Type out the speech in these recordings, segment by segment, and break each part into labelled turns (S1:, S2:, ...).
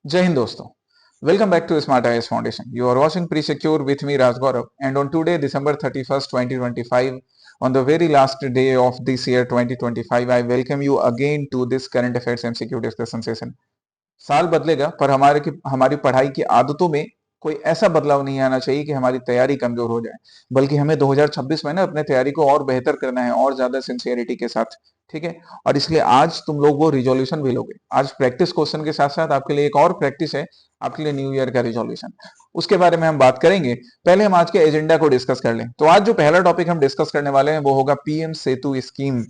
S1: Jai Hind दोस्तों, welcome back to Smart IAS Foundation. You are watching Pre-Secure with me Raj Gaurav, and on today December 31st 2025, on the very last day of this year 2025, I welcome you again to this current affairs MCQ discussion session. साल बदलेगा पर हमारी पढ़ाई की आदतों में कोई ऐसा बदलाव नहीं आना चाहिए कि हमारी तैयारी कमजोर हो जाए, बल्कि हमें 2026 में ना अपने तैयारी को और बेहतर करना है और ज्यादा सिंसियरिटी के साथ। ठीक है, और इसलिए आज तुम लोग वो रिजोल्यूशन भी लोगे। आज प्रैक्टिस क्वेश्चन के साथ साथ आपके लिए एक और प्रैक्टिस है, आपके लिए न्यू ईयर का रिजोल्यूशन। उसके बारे में हम बात करेंगे। पहले हम आज के एजेंडा को डिस्कस कर लें। तो आज जो पहला टॉपिक हम डिस्कस करने वाले हैं वो होगा PM Setu scheme.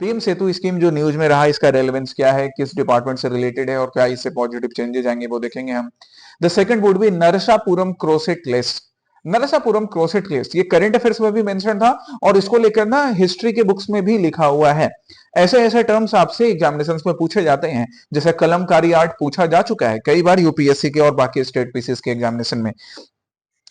S1: PM Setu scheme जो न्यूज में रहा, इसका रेलेवेंस क्या है, किस डिपार्टमेंट से रिलेटेड है और क्या इससे पॉजिटिव चेंजेस आएंगे वो देखेंगे हम। The second would be Narsapuram crochet lace. Narsapuram crochet lace ये करंट अफेयर्स में भी मेंशन था और इसको लेकर ना हिस्ट्री के बुक्स में भी लिखा हुआ है। ऐसे ऐसे टर्म्स आपसे एग्जामिनेशंस में पूछे जाते हैं, जैसे कलमकारी आर्ट पूछा जा चुका है कई बार यूपीएससी के और बाकी स्टेट पीसीएस के एग्जामिनेशन में।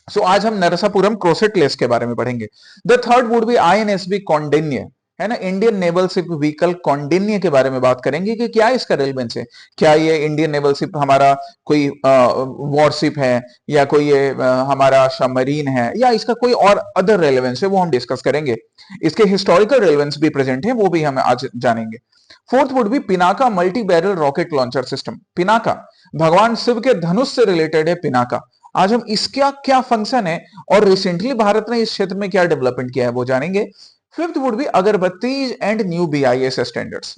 S1: सो आज हम नरसापुरम क्रोसेट लिस्ट के बारे में पढ़ेंगे। The third would be INSV Kaundinya, है ना, Indian naval ship vehicle Kaundinya के बारे में बात करेंगे कि क्या इसका रेलेवेंस है। क्या ये इंडियन नेवल शिप हमारा कोई वॉरशिप है, या कोई ये हमारा सबमरीन है, या इसका कोई और अदर रेलेवेंस है, वो हम डिस्कस करेंगे। इसके हिस्टोरिकल रेलेवेंस भी प्रेजेंट है, वो भी हम आज जानेंगे। Fourth would be Pinaka multi barrel rocket launcher system. Pinaka भगवान शिव के धनुष से रिलेटेड है। पिनाका आज हम इसका क्या फंक्शन है और रिसेंटली भारत ने इस क्षेत्र में क्या डेवलपमेंट किया है वो जानेंगे। Fifth would be agarbattis and new BIS standards.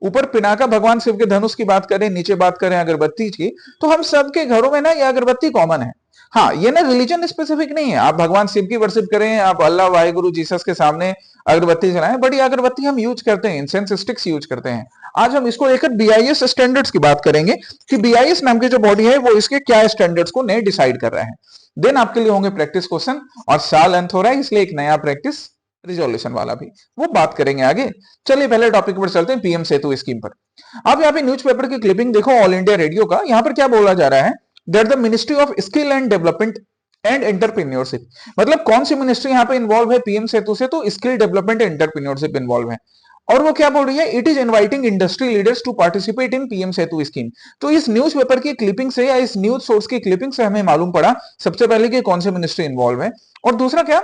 S1: ऊपर पिनाका भगवान शिव के धनुष की बात करें, नीचे बात करें अगरबत्ती की, तो हम सबके घरों में ना ये अगरबत्ती कॉमन है। हाँ, ये ना रिलीजन स्पेसिफिक नहीं है, आप भगवान शिव की वर्शिप करें, आप अल्लाह वाहेगुरु जीसस के सामने अगरबत्ती जलाएं, बट ये अगरबत्ती हम यूज करते हैं, इंसेंस स्टिक्स यूज करते हैं। आज हम इसको लेकर बीआईएस स्टैंडर्ड्स की बात करेंगे कि बीआईएस नाम की जो बॉडी है वो इसके क्या स्टैंडर्ड्स को नए डिसाइड कर रहा है। देन आपके लिए होंगे प्रैक्टिस क्वेश्चन, और साल अंत हो रहा है इसलिए एक नया प्रैक्टिस रिजोल्यूशन वाला भी, वो बात करेंगे आगे। चलिए पहले टॉपिक पर चलते हैं, पीएम सेतु स्कीम पर। आप यहाँ पे न्यूज़पेपर की क्लिपिंग देखो ऑल इंडिया रेडियो का, यहाँ पर क्या बोला जा रहा है, that the ministry of skill and development and entrepreneurship. मतलब कौन सी मिनिस्ट्री यहाँ पे इन्वॉल्व है पीएम सेतु से, तो skill development and entrepreneurship involve है। और वो क्या बोल रही है, it is inviting industry leaders to participate in PM Setu scheme. तो इस न्यूज़पेपर की क्लिपिंग से या इस न्यूज सोर्स की क्लिपिंग से हमें मालूम पड़ा सबसे पहले कि कौन सी मिनिस्ट्री इन्वॉल्व है, और दूसरा क्या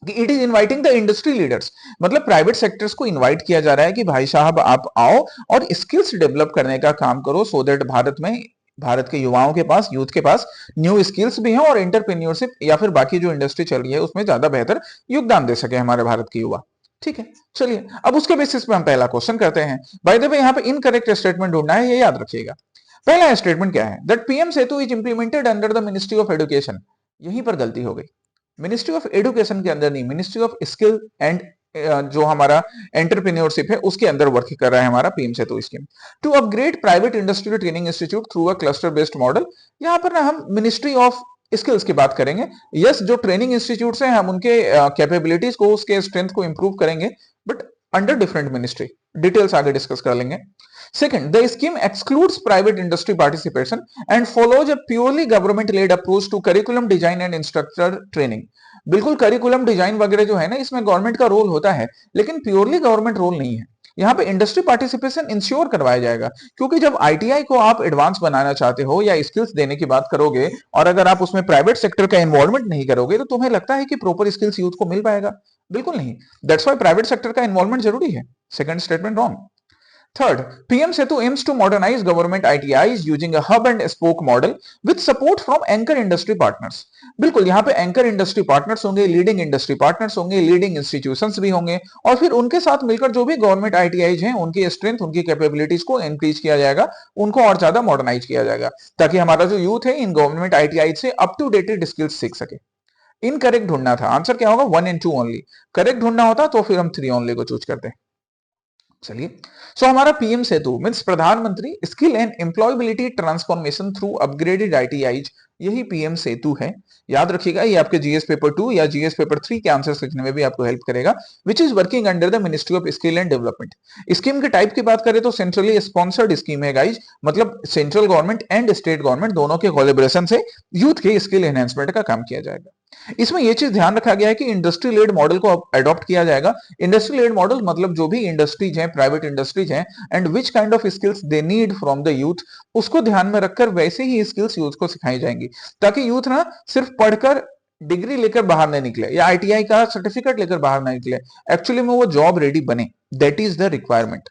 S1: कि it is inviting the industry leaders. मतलब प्राइवेट सेक्टर्स को इनवाइट किया जा रहा है कि भाई साहब आप आओ और स्किल्स डेवलप करने का काम करो, सो दैट भारत के युवाओं के पास, यूथ के पास न्यू स्किल्स भी हैं और एंटरप्रेन्योरशिप या फिर बाकी जो इंडस्ट्री चल रही है उसमें ज्यादा बेहतर योगदान दे सके हमारे भारत के युवा। ठीक है, चलिए अब उसके बेसिस पे हम पहला क्वेश्चन करते हैं। बाय द वे यहाँ पे इनकरेक्ट स्टेटमेंट ढूंढना है, ये याद रखिएगा। पहला स्टेटमेंट क्या है, that PM Setu is implemented under the ministry of education. यहीं पर गलती हो गई, मिनिस्ट्री ऑफ एजुकेशन के अंदर नहीं, मिनिस्ट्री ऑफ स्किल एंड जो हमारा एंटरप्रेन्योरशिप है उसके अंदर वर्क कर रहा है हमारा PM Setu scheme. To upgrade private industrial training institute through a cluster based model. यहाँ पर ना हम मिनिस्ट्री ऑफ स्किल्स की बात करेंगे। यस, जो ट्रेनिंग इंस्टीट्यूट्स हैं हम उनके कैपेबिलिटीज को, उसके स्ट्रेंथ को इंप्रूव करेंगे, but under different ministry. Details आगे डिस्कस कर लेंगे। Second, the scheme excludes private industry participation and follows a purely government-led approach to curriculum design and instructor training. बिल्कुल करिकुलम डिजाइन वगैरह जो है ना, इसमें गवर्नमेंट का रोल होता है, लेकिन प्योरली गवर्नमेंट रोल नहीं है। यहाँ पे इंडस्ट्री पार्टिसिपेशन इंश्योर करवाया जाएगा, क्योंकि जब आईटीआई को आप एडवांस बनाना चाहते हो या स्किल्स देने की बात करोगे, और अगर आप उसमें प्राइवेट सेक्टर का इन्वॉल्वमेंट नहीं करोगे, तो तुम्हें लगता है कि प्रॉपर स्किल्स यूथ को मिल पाएगा? बिल्कुल नहीं। दैट्स व्हाई प्राइवेट सेक्टर का इन्वॉल्वमेंट जरूरी है। Second statement wrong. Third, PM Setu aims to modernize government ITIs using a hub and spoke model with support from anchor industry partners. बिल्कुल, यहाँ पे एंकर इंडस्ट्री पार्टनर्स होंगे, leading industry partners होंगे, leading institutions भी होंगे, और फिर उनके साथ मिलकर जो भी गवर्नमेंट आईटीआईज हैं उनकी स्ट्रेंथ, उनकी कैपेबिलिटीज को इंक्रीज किया जाएगा, उनको और ज्यादा मॉडर्नाइज किया जाएगा, ताकि हमारा जो यूथ है इन गवर्नमेंट आईटीआईज से अप टू डेटेड स्किल्स सीख सके। इनकरेक्ट ढूंढना था, आंसर क्या होगा, 1 and 2 ओनली। करेक्ट ढूंढना होता तो फिर हम 3 ओनली को चूज करते हैं। चलिए, सो हमारा पीएम सेतु मींस प्रधानमंत्री skill and employability transformation through upgraded ITIs, यही पीएम सेतु है। याद रखिएगा, ये आपके जीएस पेपर 2 या जीएस पेपर 3 के आंसर्स लिखने में भी आपको हेल्प करेगा, which is working under the ministry of skill and development. Scheme के टाइप की बात करें तो सेंट्रली स्पॉन्सर्ड स्कीम है गाइज, मतलब central government and state government दोनों के कोलैबोरेशन से यूथ के स्किल एनहेंसमेंट का काम किया जाएगा। इसमें यह चीज ध्यान रखा गया है कि इंडस्ट्री लेड मॉडल को अडॉप्ट किया जाएगा। इंडस्ट्री लेड मॉडल मतलब जो भी इंडस्ट्रीज हैं, प्राइवेट इंडस्ट्रीज हैं, and which kind of skills they need from the youth, उसको ध्यान में रखकर वैसे ही स्किल्स यूथ को सिखाई जाएंगी, ताकि यूथ ना सिर्फ पढ़कर डिग्री लेकर बाहर नहीं निकले या आईटीआई का सर्टिफिकेट लेकर बाहर नहीं निकले, एक्चुअली में वो जॉब रेडी बने। That is the requirement.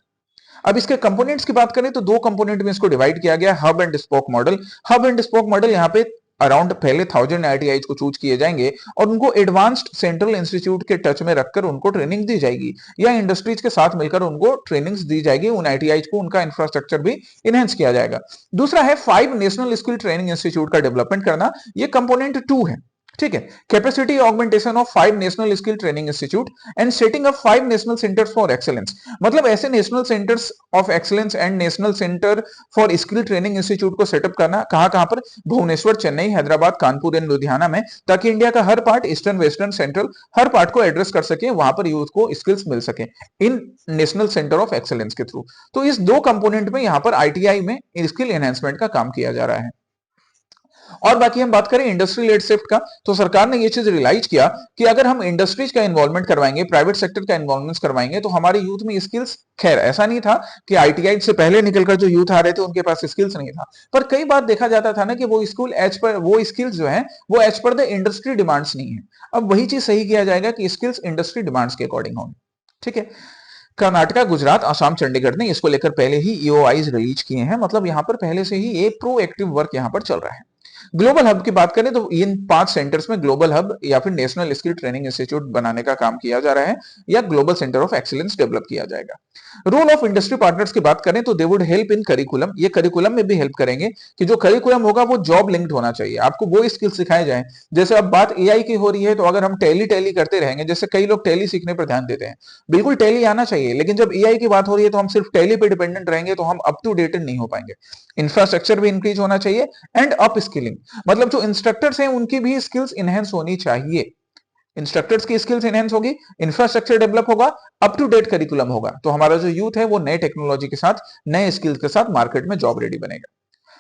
S1: अब इसके कंपोनेंट्स की बात करें तो दो कंपोनेंट में इसको डिवाइड किया गया, hub and spoke model. Hub and spoke model यहाँ पे अराउंड पहले 1000 आईटीआई को चूज किए जाएंगे और उनको एडवांस्ड सेंट्रल इंस्टीट्यूट के टच में रखकर उनको ट्रेनिंग दी जाएगी, या इंडस्ट्रीज के साथ मिलकर उनको ट्रेनिंग्स दी जाएगी, उन आईटीआई को उनका इंफ्रास्ट्रक्चर भी इनहेंस किया जाएगा। दूसरा है 5 नेशनल स्किल ट्रेनिंग इंस्टीट्यूट का डेवलपमेंट करना, ये कंपोनेंट 2 है। ठीक है, capacity augmentation of 5 national skill training institute and setting up 5 national centres for excellence. मतलब ऐसे national centres of excellence and national centre for skill training institute को setup करना, कहां कहां पर, भुवनेश्वर, चेन्नई, हैदराबाद, कानपुर एंड लुधियाना में, ताकि इंडिया का हर पार्ट, ईस्टर्न, वेस्टर्न, सेंट्रल, हर पार्ट को एड्रेस कर सके, वहां पर यूथ को स्किल्स मिल सके इन नेशनल सेंटर ऑफ एक्सीलेंस के थ्रू। तो इस दो कंपोनेंट में यहां पर आईटीआई में स्किल एनहेंसमेंट का काम किया जा रहा है। और बाकी हम बात करें इंडस्ट्री लेड शिफ्ट का, तो सरकार ने ये चीज रियलाइज किया कि अगर हम इंडस्ट्रीज का इन्वॉल्वमेंट करवाएंगे, प्राइवेट सेक्टर का इन्वॉल्वमेंट करवाएंगे, तो हमारे यूथ में स्किल्स, खैर ऐसा नहीं था कि आईटीआई से पहले निकलकर जो यूथ आ रहे थे उनके पास स्किल्स नहीं था, पर कई बार देखा जाता था ना कि वो स्किल्स जो है वो as per the industry demands नहीं है। अब वही चीज सही किया जाएगा कि स्किल्स इंडस्ट्री डिमांड्स के अकॉर्डिंग होंगे। ठीक है, कर्नाटका, गुजरात, असम, चंडीगढ़ ने इसको लेकर पहले ही ईओआईज रिलीज किए हैं, मतलब यहां पर पहले से ही एक प्रोएक्टिव वर्क यहां पर चल रहा है। ग्लोबल हब की बात करें तो इन 5 सेंटर्स में ग्लोबल हब या फिर नेशनल स्किल ट्रेनिंग इंस्टीट्यूट बनाने का काम किया जा रहा है, या global centre of excellence develop किया जाएगा। रोल ऑफ इंडस्ट्री पार्टनर्स की बात करें तो they would help in curriculum, ये करिकुलम में भी हेल्प करेंगे कि जो करिकुलम होगा वो जॉब लिंक्ड होना चाहिए, आपको वो स्किल सिखाए जाए। जैसे अब बात एआई की हो रही है, तो अगर हम टैली टैली करते रहेंगे, जैसे कई लोग टैली सीखने पर ध्यान देते हैं, बिल्कुल टैली आना चाहिए, लेकिन जब एआई की बात हो रही है तो हम सिर्फ टैली पे डिपेंडेंट रहेंगे तो हम अप टू डेटेड नहीं हो पाएंगे। इंफ्रास्ट्रक्चर भी इंक्रीज होना चाहिए, एंड अप स्किलिंग, मतलब जो इंस्ट्रक्टर्स हैं उनकी भी स्किल्स इनहेंस होनी चाहिए। इंस्ट्रक्टर्स की स्किल्स इनहेंस होगी, इंफ्रास्ट्रक्चर डेवलप होगा, अप टू डेट करिकुलम होगा, तो हमारा जो यूथ है वो नए टेक्नोलॉजी के साथ, नए स्किल्स के साथ मार्केट में जॉब रेडी बनेगा।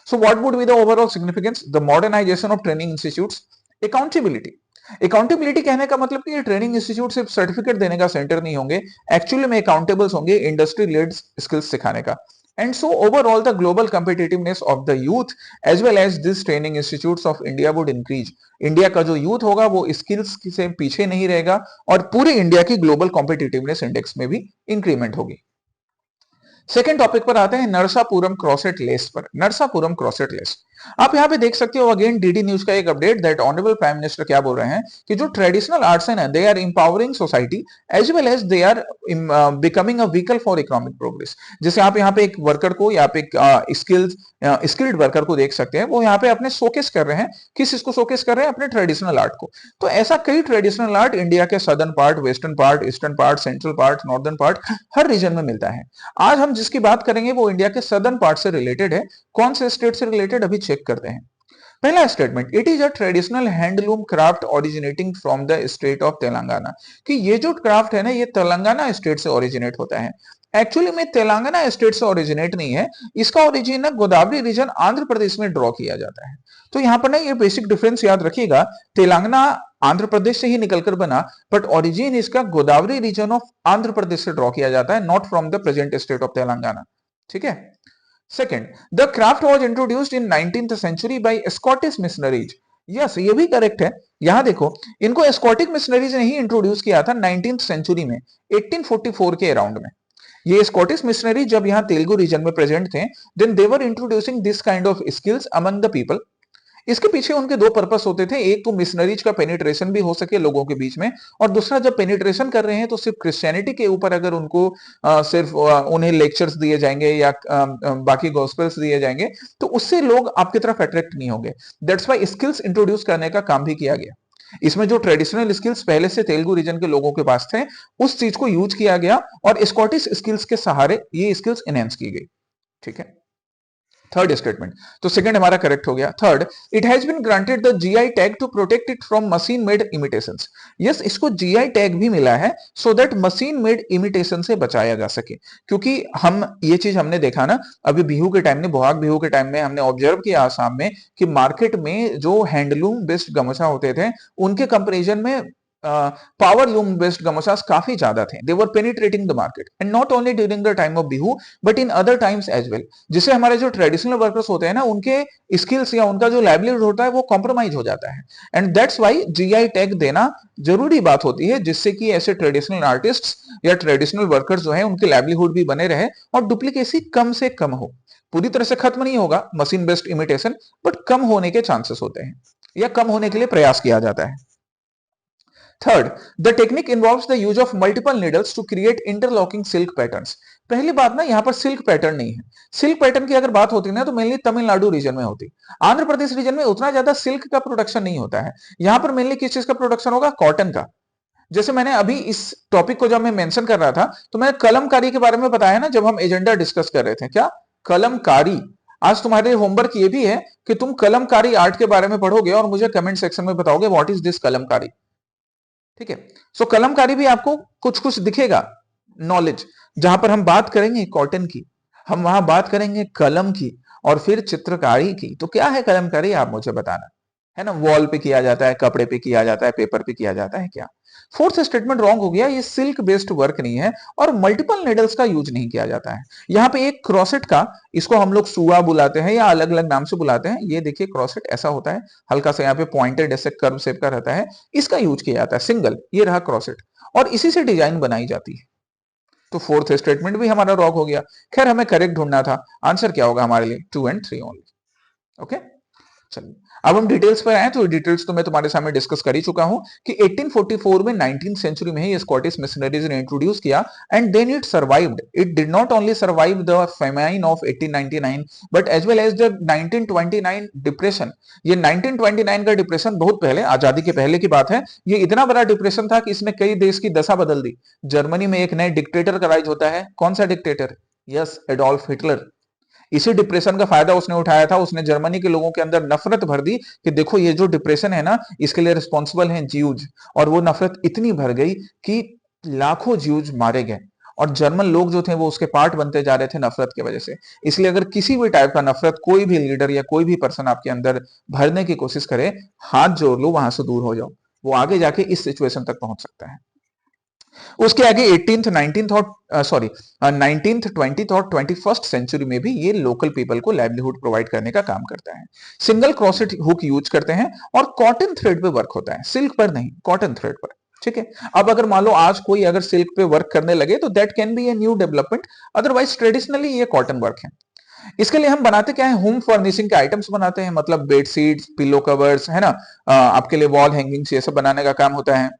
S1: So what would be the overall significance? The modernisation of training institutes, accountability. Accountability कहने का मतलब कि ये ट्रेनिंग इंस्टीट्यूट सिर्फ सर्टिफिकेट देने का सेंटर नहीं होंगे, एक्चुअली में अकाउंटेबल्स होंगे इंडस्ट्री लेड स्किल्स सिखाने का। And so overall the global competitiveness of the youth as well as these training institutes of India would increase. India का जो यूथ होगा वो स्किल्स से पीछे नहीं रहेगा और पूरी इंडिया की ग्लोबल कॉम्पिटिटिवनेस इंडेक्स में भी इंक्रीमेंट होगी। सेकेंड टॉपिक पर आते हैं नरसापुरम क्रॉसेट लेस पर। नरसापुरम क्रॉसेट लेस, आप यहाँ पे देख सकते हो अगेन डीडी न्यूज का एक update that honourable prime minister क्या बोल रहे हैं कि जो ट्रेडिशनल आर्ट्स है ना, they are empowering society as well as they are becoming a vehicle for economic progress. जैसे आप यहाँ पे एक वर्कर को या पे स्किल्ड वर्कर को देख सकते हैं, वो यहाँ पे अपने शोकेस कर रहे हैं, किस चीज को शोकेस कर रहे हैं? अपने ट्रेडिशनल आर्ट को। तो ऐसा कई ट्रेडिशनल आर्ट इंडिया के southern part, western part, eastern part, central part, northern part, हर रीजन में मिलता है। आज हम जिसकी बात करेंगे वो इंडिया के सदर्न पार्ट से रिलेटेड है। कौन से स्टेट से रिलेटेड, अभी चेक करते हैं। पहला statement, it is a traditional handloom craft originating from the state of Telangana, कि ये जो क्राफ्ट है ना ये तेलंगाना स्टेट से ओरिजिनेट होता है। एक्चुअली में तेलंगाना स्टेट से ओरिजिनेट नहीं है, इसका ओरिजिन ना गोदावरी रीजन आंध्र प्रदेश में ड्रॉ किया जाता है। तो यहां पर ना ये बेसिक डिफरेंस याद रखिएगा, तेलंगाना आंध्र प्रदेश से ही निकलकर बना, बट ओरिजिन इसका गोदावरी रीजन ऑफ आंध्र प्रदेश से ड्रॉ किया जाता है, not from the present state of Telangana. ठीक है। Second, the craft was introduced in 19th century by Scottish missionaries. Yes, ये भी करेक्ट है। यहां देखो, इनको स्कॉटिश मिशनरीज ने ही इंट्रोड्यूस किया था 19th सेंचुरी में, 1844 के अराउंड में। ये स्कॉटिश मिशनरी जब यहाँ तेलुगु रीजन में प्रेजेंट थे, then they were introducing this kind of skills among the people. इसके पीछे उनके दो पर्पस होते थे, एक तो मिशनरीज का पेनिट्रेशन भी हो सके लोगों के बीच में, और दूसरा जब पेनिट्रेशन कर रहे हैं तो सिर्फ क्रिश्चियनिटी के ऊपर अगर उनको सिर्फ उन्हें लेक्चर्स दिए जाएंगे या बाकी गॉस्पेल्स दिए जाएंगे तो उससे लोग आपकी तरफ अट्रैक्ट नहीं होंगे। दैट्स व्हाई स्किल्स इंट्रोड्यूस करने का काम भी किया गया। इसमें जो ट्रेडिशनल स्किल्स पहले से तेलुगु रीजन के लोगों के पास थे उस चीज को यूज किया गया और स्कॉटिश स्किल्स के सहारे ये स्किल्स एनहेंस की गई। ठीक है। थर्ड स्टेटमेंट, तो सेकंड हमारा करेक्ट हो गया। Third, it has been granted the GI tag to protect it from machine made imitations. Yes, इसको जीआई टैग भी मिला है so that machine made imitation से बचाया जा सके। क्योंकि हम ये चीज हमने देखा ना, अभी बिहू के टाइम में, बोहाग बिहू के टाइम में हमने ऑब्जर्व किया आसाम में कि मार्केट में जो हैंडलूम बेस्ड गमछा होते थे उनके कंपेरिजन में पावर लूम बेस्ड गमोसास काफी ज्यादा थे। They were penetrating the market and not only during the time of Bihu but in other times as well. जिससे हमारे जो ट्रेडिशनल वर्कर्स होते हैं ना, उनके स्किल्स या उनका जो लाइवलीहुड होता है वो कॉम्प्रोमाइज हो जाता है। And that's why GI tag देना जरूरी बात होती है, जिससे कि ऐसे ट्रेडिशनल आर्टिस्ट या ट्रेडिशनल वर्कर्स जो है उनके लाइवलीहुड भी बने रहे और डुप्लीकेसी कम से कम हो। पूरी तरह से खत्म नहीं होगा मशीन बेस्ड इमिटेशन, बट कम होने के चांसेस होते हैं या कम होने के लिए प्रयास किया जाता है। Third, the technique involves the use of multiple needles to create interlocking silk patterns. पहली बात ना, यहां पर सिल्क पैटर्न नहीं है। सिल्क पैटर्न की अगर बात होती ना तो मेनली तमिलनाडु रीजन में होती। आंध्र प्रदेश रीजन में उतना ज्यादा सिल्क का प्रोडक्शन नहीं होता है। यहां पर मेनली किस चीज का प्रोडक्शन होगा? कॉटन का। जैसे मैंने अभी इस टॉपिक को जब मैं मेंशन कर रहा था तो मैंने कलमकारी के बारे में बताया ना, जब हम एजेंडा डिस्कस कर रहे थे। क्या? कलमकारी। आज तुम्हारे होमवर्क ये भी है कि तुम कलमकारी आर्ट के बारे में पढ़ोगे और मुझे कमेंट सेक्शन में बताओगे व्हाट इज दिस कलमकारी। ठीक है, सो कलमकारी भी आपको कुछ कुछ दिखेगा नॉलेज। जहां पर हम बात करेंगे कॉटन की, हम वहां बात करेंगे कलम की और फिर चित्रकारी की। तो क्या है कलमकारी, आप मुझे बताना है ना। वॉल पे किया जाता है, कपड़े पे किया जाता है, पेपर पे किया जाता है क्या? फोर्थ स्टेटमेंट रॉन्ग हो गया। ये सिल्क बेस्ड वर्क नहीं है और मल्टीपल निडल्स का यूज नहीं किया जाता है। यहाँ पे एक क्रॉसेट का, इसको हम लोग सुआ बुलाते हैं या अलग अलग नाम से बुलाते हैं। ये देखिए क्रॉसेट ऐसा होता है, हल्का सा यहाँ पे पॉइंटेड ऐसे कर्व शेप का रहता है, इसका यूज किया जाता है। सिंगल, ये रहा क्रॉसेट, और इसी से डिजाइन बनाई जाती है। तो फोर्थ स्टेटमेंट भी हमारा रॉन्ग हो गया। खैर, हमें करेक्ट ढूंढना था। आंसर क्या होगा हमारे लिए? 2 and 3 ओनली। ओके, चलिए अब हम डिटेल्स पर आए। तो डिटेल्स तो मैं तुम्हारे सामने डिस्कस कर ही चुका हूं कि 1844 में 19th सेंचुरी में ही स्कॉटिश मिशनरीज ने इंट्रोड्यूस किया and then it survived. It did not only survive the famine of 1899 but as well as the 1929 depression. ये 1929 का डिप्रेशन बहुत पहले, आजादी के पहले की बात है। ये इतना बड़ा डिप्रेशन था कि इसने कई देश की दशा बदल दी। जर्मनी में एक नए डिक्टेटर का राज होता है। कौन सा डिक्टेटर? Yes, Adolf Hitler. इसी डिप्रेशन का फायदा उसने उठाया था। उसने जर्मनी के लोगों के अंदर नफरत भर दी कि देखो ये जो डिप्रेशन है ना, इसके लिए रिस्पॉन्सिबल हैं ज्यूज। और वो नफरत इतनी भर गई कि लाखों ज्यूज मारे गए और जर्मन लोग जो थे वो उसके पार्ट बनते जा रहे थे नफरत की वजह से। इसलिए अगर किसी भी टाइप का नफरत कोई भी लीडर या कोई भी पर्सन आपके अंदर भरने की कोशिश करे, हाथ जोड़ लो, वहां से दूर हो जाओ। वो आगे जाके इस सिचुएशन तक पहुंच सकता है। उसके आगे 18th 19th और सॉरी 19th 20th और 21st सेंचुरी में भी ये लोकल पीपल को लाइवलीहुड प्रोवाइड करने का काम करता है। सिंगल क्रॉसेट हुक यूज करते हैं और कॉटन थ्रेड पे वर्क होता है, सिल्क पर नहीं, कॉटन थ्रेड पर। ठीक है, अब अगर मान लो आज कोई अगर सिल्क पे वर्क करने लगे तो that can be a new development, otherwise traditionally ये कॉटन वर्क है। इसके लिए हम बनाते क्या है? होम फर्निशिंग के आइटम्स बनाते हैं, मतलब बेडशीट्स, पिलो कवर्स, है ना, आपके लिए वॉल हैंगिंग्स, ये सब बनाने का काम होता है।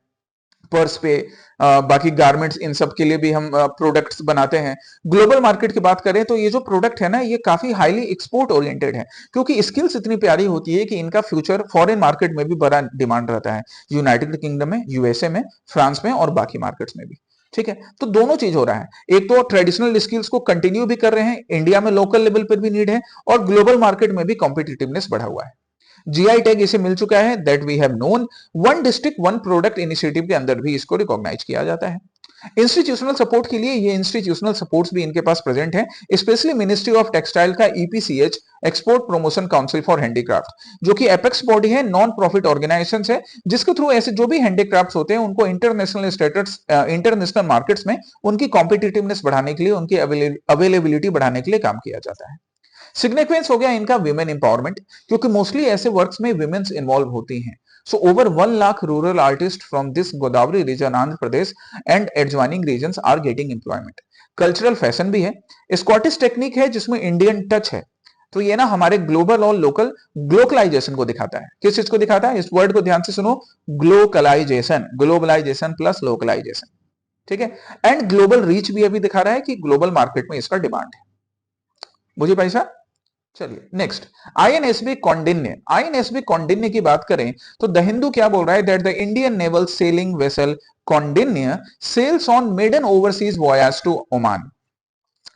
S1: पर्स पे, बाकी गारमेंट्स, इन सब के लिए भी हम प्रोडक्ट्स बनाते हैं। ग्लोबल मार्केट की बात करें तो ये जो प्रोडक्ट है ना, ये काफी हाईली एक्सपोर्ट ओरिएंटेड है, क्योंकि स्किल्स इतनी प्यारी होती है कि इनका फ्यूचर फॉरेन मार्केट में भी बड़ा डिमांड रहता है। यूनाइटेड किंगडम में, यूएसए में, फ्रांस में और बाकी मार्केट्स में भी। ठीक है, तो दोनों चीज हो रहा है। एक तो ट्रेडिशनल स्किल्स को कंटिन्यू भी कर रहे हैं, इंडिया में लोकल लेवल पर भी नीड है, और ग्लोबल मार्केट में भी कॉम्पिटिटिवनेस बढ़ा हुआ है। जीआई टैग इसे मिल चुका है, that we have known. One district one product initiative के अंदर भी इसको रिकॉग्नाइज किया जाता है। इंस्टीट्यूशनल सपोर्ट के लिए ये इंस्टीट्यूशनल सपोर्ट्स भी इनके पास प्रेजेंट है, स्पेशली मिनिस्ट्री ऑफ टेक्सटाइल का EPCH, export promotion council for handicraft, जो कि एपेक्स बॉडी है, नॉन प्रॉफिट ऑर्गेनाइजेशन है, जिसके थ्रू ऐसे जो भी हैंडीक्राफ्ट्स होते हैं उनको इंटरनेशनल स्टेटस, इंटरनेशनल मार्केट्स में उनकी कॉम्पिटिटिवनेस बढ़ाने के लिए, उनकी अवेलेबिलिटी बढ़ाने के लिए काम किया जाता है। सिग्निफिकेंस हो गया इनका विमेन एम्पावरमेंट, क्योंकि मोस्टली ऐसे वर्क्स में विमेन्स इन्वॉल्व होती हैं। So over 1 lakh rural artists from this Godavari region, Andhra Pradesh and adjoining regions are getting employment. Cultural fashion भी है, स्कॉटिश टेक्निक है जिसमें इंडियन टच है। तो ये ना हमारे ग्लोबल और लोकल ग्लोकलाइजेशन को दिखाता है। किस चीज को दिखाता है? इस वर्ड को ध्यान से सुनो, ग्लोकलाइजेशन, ग्लोबलाइजेशन प्लस लोकलाइजेशन। ठीक है, एंड ग्लोबल रीच भी अभी दिखा रहा है कि ग्लोबल मार्केट में इसका डिमांड है। बुझे भाई साहब? चलिए नेक्स्ट, आईएनएसबी कौंडिन्य। आईएनएसबी कौंडिन्य की बात करें तो द हिंदू क्या बोल रहा है? That the Indian naval sailing vessel Kaundinya sails on maiden overseas voyage to Oman.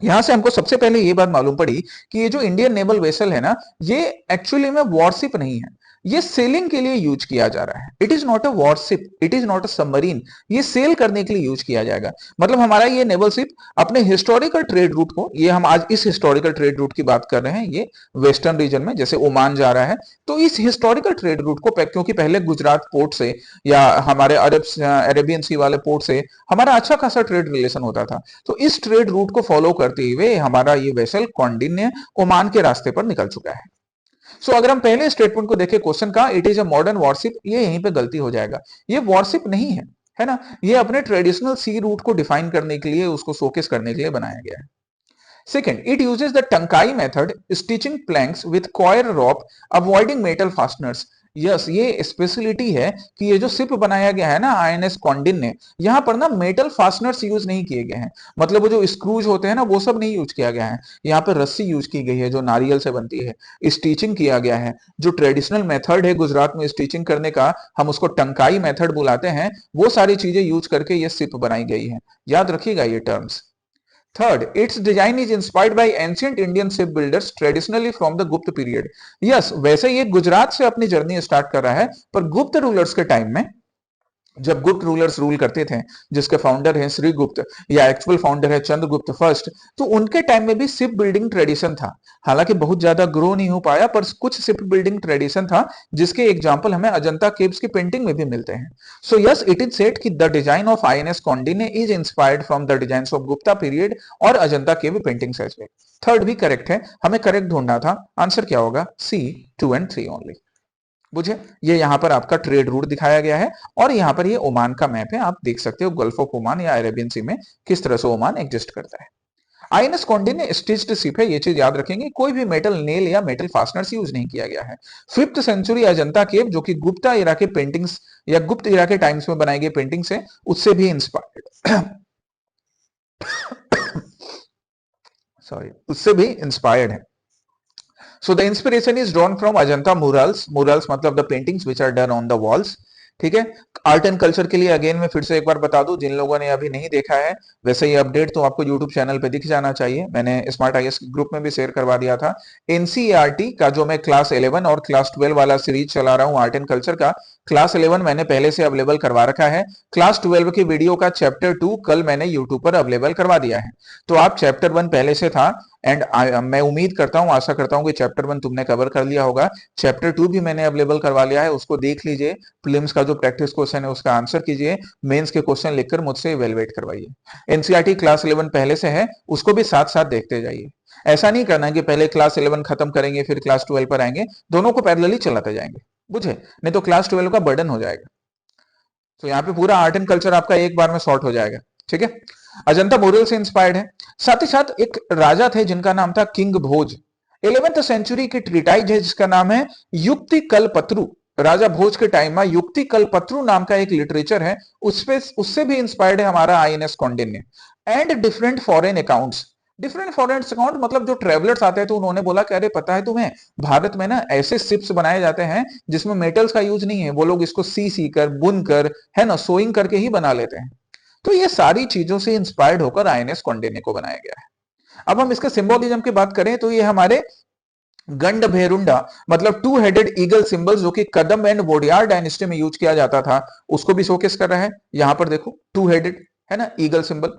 S1: यहां से हमको सबसे पहले ये बात मालूम पड़ी कि ये जो इंडियन नेवल वेसल है ना, ये एक्चुअली में वॉरशिप नहीं है, ये सेलिंग के लिए यूज किया जा रहा है। It is not a worship, it is not a submarine, ये सेल करने के लिए यूज किया जाएगा। मतलब हमारा ये नेवल शिप अपने हिस्टोरिकल ट्रेड रूट को, ये हम आज इस हिस्टोरिकल ट्रेड रूट की बात कर रहे हैं, ये वेस्टर्न रीजन में जैसे ओमान जा रहा है, तो इस हिस्टोरिकल ट्रेड रूट को, क्योंकि पहले गुजरात पोर्ट से या हमारे अरेबियन सी वाले पोर्ट से हमारा अच्छा खासा ट्रेड रिलेशन होता था, तो इस ट्रेड रूट को फॉलो करते हुए हमारा ये वेसल कौंडिन्य ओमान के रास्ते पर निकल चुका है। सो अगर हम पहले स्टेटमेंट को देखें क्वेश्चन का, it is a modern worship, ये यहीं पे गलती हो जाएगा, ये वॉरशिप नहीं है, है ना, ये अपने ट्रेडिशनल सी रूट को डिफाइन करने के लिए, उसको शोकेस करने के लिए बनाया गया है। Second, it uses the Tankai method, stitching planks with coir rope, avoiding metal fasteners. Yes, ये स्पेशलिटी है कि ये जो शिप बनाया गया है ना आईएनएस कॉन्डिन ने, यहां पर ना मेटल फास्टनर्स यूज नहीं किए गए हैं, मतलब वो जो स्क्रूज होते हैं ना वो सब नहीं यूज किया गया है, यहाँ पर रस्सी यूज की गई है जो नारियल से बनती है, स्टिचिंग किया गया है, जो ट्रेडिशनल मेथड है गुजरात में स्टिचिंग करने का, हम उसको टंकाई मेथड बुलाते हैं, वो सारी चीजें यूज करके ये शिप बनाई गई है, याद रखिएगा ये terms. Third, its design is inspired by ancient Indian shipbuilders traditionally from the Gupta period. Yes, वैसे ये गुजरात से अपनी जर्नी स्टार्ट कर रहा है, पर गुप्त रूलर्स के टाइम में, जब गुप्त रूलर्स रूल करते थे, जिसके फाउंडर हैं श्री गुप्त या एक्चुअल फाउंडर है चंद्रगुप्त फर्स्ट, तो उनके टाइम में भी शिप बिल्डिंग ट्रेडिशन था। हालांकि बहुत ज्यादा ग्रो नहीं हो पाया, पर कुछ शिप बिल्डिंग ट्रेडिशन था, जिसके एग्जांपल हमें अजंता केव्स की पेंटिंग में भी मिलते हैं। So yes, it is said कि the design of INS Kaundinya is inspired from the design of Gupta period और Ajanta cave paintings as well. Third भी करेक्ट है, हमें करेक्ट ढूंढना था, आंसर क्या होगा, सी 2 and 3 ओनली। बुझे, ये यहां पर आपका ट्रेड रूट दिखाया गया है, और यहां पर ये ओमान का मैप है, आप देख सकते हो गल्फ ऑफ ओमान या अरेबियन सी में किस तरह से ओमान एग्जिस्ट करता है। आईएनएस कौंडिन्य स्टिच्ड शिप है, ये चीज याद रखेंगे, कोई भी मेटल नेल या मेटल फास्टनर्स यूज नहीं किया गया है। 5th सेंचुरी अजंता केव, जो कि गुप्ता इरा के पेंटिंग्स या गुप्त इरा के टाइम्स में बनाई गई पेंटिंग्स है, उससे भी इंस्पायर्ड सॉरी, उससे भी इंस्पायर्ड है। So the inspiration is drawn from Ajanta murals. Murals मतलब the paintings which are done on the walls. ठीक है, आर्ट एंड कल्चर के लिए अगेन मैं फिर से एक बार बता दूं, जिन लोगों ने अभी नहीं देखा है, वैसे ये अपडेट तो आपको यूट्यूब चैनल पे दिख जाना चाहिए, मैंने स्मार्ट आईएएस ग्रुप में भी शेयर करवा दिया था। एनसीईआरटी का जो मैं क्लास 11 और क्लास 12 वाला सीरीज चला रहा हूं आर्ट एंड कल्चर का, क्लास 11 मैंने पहले से अवेलेबल करवा रखा है, क्लास 12 की वीडियो का चैप्टर 2 कल मैंने यूट्यूब पर अवेलेबल करवा दिया है। तो आप चैप्टर 1 पहले से था, एंड मैं उम्मीद करता हूं, आशा करता हूं कि चैप्टर 1 तुमने कवर कर लिया होगा, चैप्टर 2 भी मैंने अवेलेबल करवा लिया है, उसको देख लीजिए, प्रीलिम्स का जो प्रैक्टिस क्वेश्चन है उसका आंसर कीजिए, मेंस के क्वेश्चन लिखकर मुझसे इवेलुएट करवाइए। एनसीईआरटी क्लास 11 पहले से है, उसको भी साथ साथ देखते जाइए। ऐसा नहीं करना कि पहले क्लास 11 खत्म करेंगे फिर क्लास 12 पर आएंगे, दोनों को पैरेलली चलाते जाएंगे, बुझे, नहीं तो क्लास 12 का बर्डन हो जाएगा। तो यहाँ पे पूरा आर्ट एंड कल्चर आपका एक बार में सॉर्ट हो जाएगा, ठीक है। अजंता मोरल से इंस्पायर्ड है, साथ ही साथ एक राजा थे जिनका नाम था किंग भोज, 11th सेंचुरी की ट्रीटाइज है जिसका नाम है युक्ति कल्पत्रु। राजा भोज के टाइम में युक्ति कल्पत्रु नाम का एक लिटरेचर है, उससे भी इंस्पायर्ड है हमारा INS Kaundinya. And different foreign accounts, different foreign account मतलब जो ट्रेवलर्स आते हैं तो उन्होंने बोला कि अरे पता है तुम्हें, भारत में ना ऐसे शिप्स बनाए जाते हैं जिसमें मेटल्स का यूज नहीं है, वो लोग इसको सी कर बुन कर, है ना, सोइंग करके ही बना लेते हैं। तो ये सारी चीजों से इंस्पायर्ड होकर आईएनएस कौंडिन्य को बनाया गया है। अब हम इसके सिंबोलिज्म की बात करें तो ये हमारे गंड भेरुंडा मतलब 2 हेडेड ईगल सिंबल जो कि कदम एंड वोडियार डायनेस्टी में यूज किया जाता था, उसको भी शोकेस कर रहा है। यहां पर देखो 2 हेडेड है ना eagle symbol.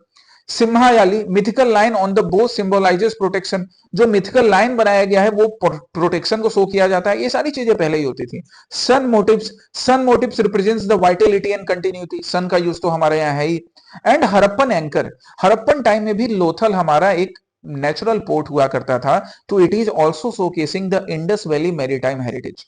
S1: Simhayali mythical lion on the bow symbolizes protection, जो मिथिकल लाइन बनाया गया है वो प्रोटेक्शन को शो किया जाता है, ये सारी चीजें पहले ही होती थी। Sun motifs represents the vitality and continuity, sun का यूज तो हमारे यहाँ है ही। And Harappan anchor, Harappan time में भी लोथल हमारा एक नेचुरल पोर्ट हुआ करता था, तो it is also showcasing the Indus valley maritime heritage.